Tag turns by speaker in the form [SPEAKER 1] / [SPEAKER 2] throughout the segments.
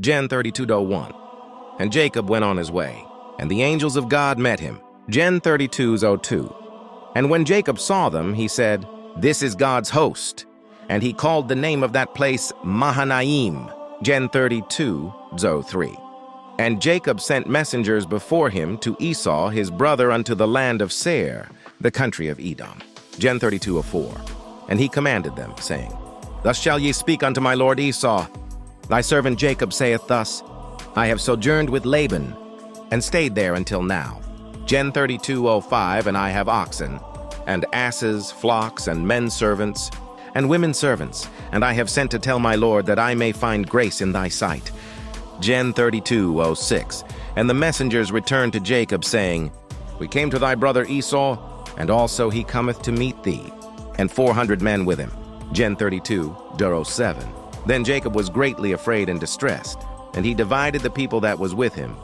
[SPEAKER 1] Gen 32:1. And Jacob went on his way, and the angels of God met him. Gen 32:2. And when Jacob saw them, he said, "This is God's host." And he called the name of that place Mahanaim. Gen 32:3. And Jacob sent messengers before him to Esau his brother unto the land of Seir, the country of Edom. Gen 32:4. And he commanded them, saying, Thus shall ye speak unto my lord Esau. Thy servant Jacob saith thus, I have sojourned with Laban, and stayed there until now. Gen 32:05. And I have oxen, and asses, flocks, and men servants, and women servants, and I have sent to tell my lord that I may find grace in thy sight. Gen 32:06. And the messengers returned to Jacob, saying, We came to thy brother Esau, and also he cometh to meet thee, and 400 men with him. Gen 32:07. Then Jacob was greatly afraid and distressed, and he divided the people that was with him,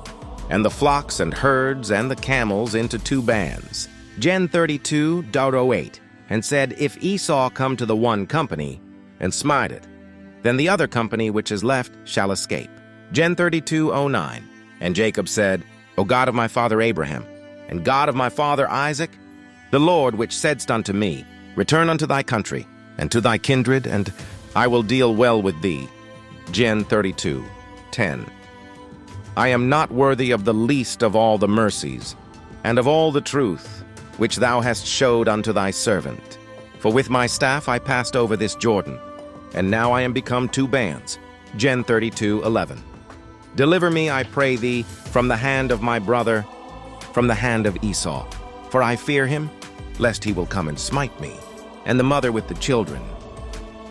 [SPEAKER 1] and the flocks and herds and the camels into 2 bands. Gen 32:08. And said, If Esau come to the one company, and smite it, then the other company which is left shall escape. Gen 32:09. And Jacob said, O God of my father Abraham, and God of my father Isaac, the Lord which saidst unto me, Return unto thy country, and to thy kindred, and I will deal well with thee. Gen 32:10. I am not worthy of the least of all the mercies, and of all the truth, which thou hast showed unto thy servant. For with my staff I passed over this Jordan, and now I am become 2 bands. Gen 32:11. Deliver me, I pray thee, from the hand of my brother, from the hand of Esau. For I fear him, lest he will come and smite me, and the mother with the children.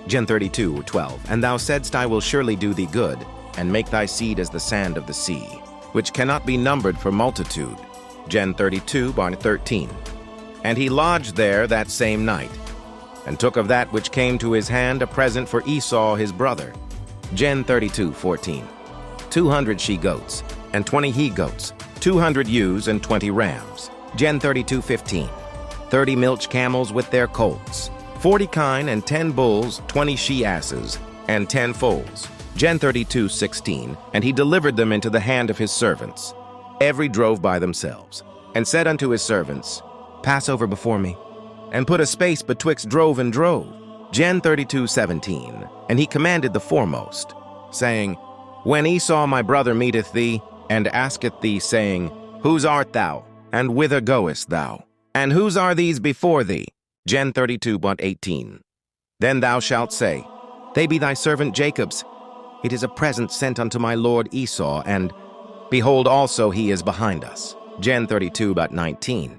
[SPEAKER 1] Gen 32:12. And thou saidst, I will surely do thee good, and make thy seed as the sand of the sea, which cannot be numbered for multitude. Gen 32:13. And he lodged there that same night, and took of that which came to his hand a present for Esau his brother. Gen 32:14. 200 she-goats, and 20 he-goats, 200 ewes, and 20 rams. Gen 32:15. 30 milch camels with their colts, 40 kine, and 10 bulls, 20 she-asses, and 10 foals. Gen 32:16. And he delivered them into the hand of his servants. Every drove by themselves, and said unto his servants, Pass over before me, and put a space betwixt drove and drove. Gen 32:17. And he commanded the foremost, saying, When Esau my brother meeteth thee, and asketh thee, saying, Whose art thou, and whither goest thou? And whose are these before thee? Gen 32:18. Then thou shalt say, They be thy servant Jacob's. It is a present sent unto my lord Esau, and behold, also he is behind us. Gen 32:19.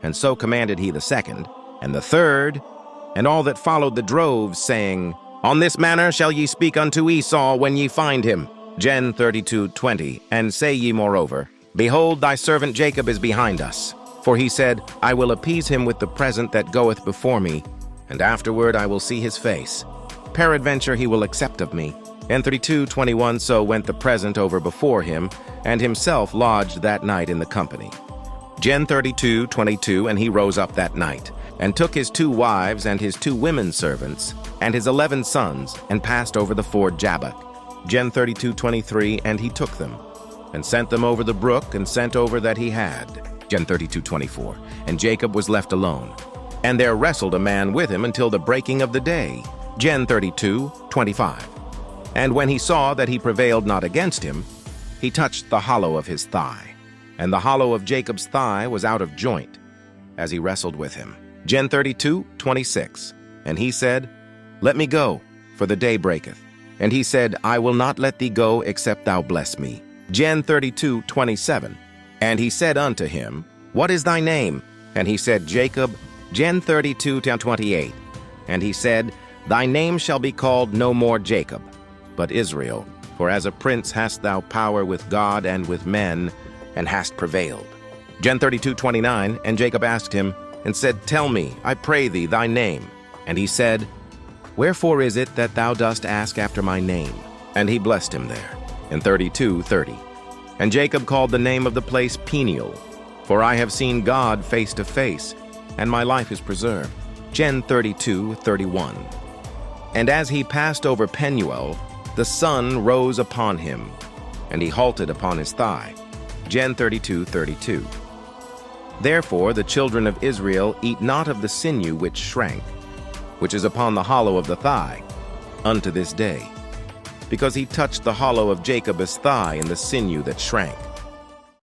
[SPEAKER 1] And so commanded he the second, and the third, and all that followed the droves, saying, On this manner shall ye speak unto Esau when ye find him. Gen 32:20. And say ye moreover, Behold, thy servant Jacob is behind us. For he said, I will appease him with the present that goeth before me, and afterward I will see his face. Peradventure he will accept of me. Gen 32:21. So went the present over before him, and himself lodged that night in the company. Gen 32:22. And he rose up that night, and took his 2 wives and his 2 women servants, and his 11 sons, and passed over the ford Jabbok. Gen 32:23. And he took them, and sent them over the brook, and sent over that he had. Gen 32:24. And Jacob was left alone, and there wrestled a man with him until the breaking of the day. Gen 32:25. And when he saw that he prevailed not against him, he touched the hollow of his thigh, and the hollow of Jacob's thigh was out of joint, as he wrestled with him. Gen 32:26. And he said, Let me go, for the day breaketh. And he said, I will not let thee go, except thou bless me. Gen 32:27. And he said unto him, What is thy name? And he said, Jacob. Gen 32:28. And he said, Thy name shall be called no more Jacob, but Israel, for as a prince hast thou power with God and with men, and hast prevailed. Gen 32:29. And Jacob asked him, and said, Tell me, I pray thee, thy name. And he said, Wherefore is it that thou dost ask after my name? And he blessed him there. In 32:30. And Jacob called the name of the place Peniel, for I have seen God face to face, and my life is preserved. Gen 32:31. And as he passed over Penuel, the sun rose upon him, and he halted upon his thigh. Gen 32:32. Therefore the children of Israel eat not of the sinew which shrank, which is upon the hollow of the thigh, unto this day, because he touched the hollow of Jacob's thigh in the sinew that shrank.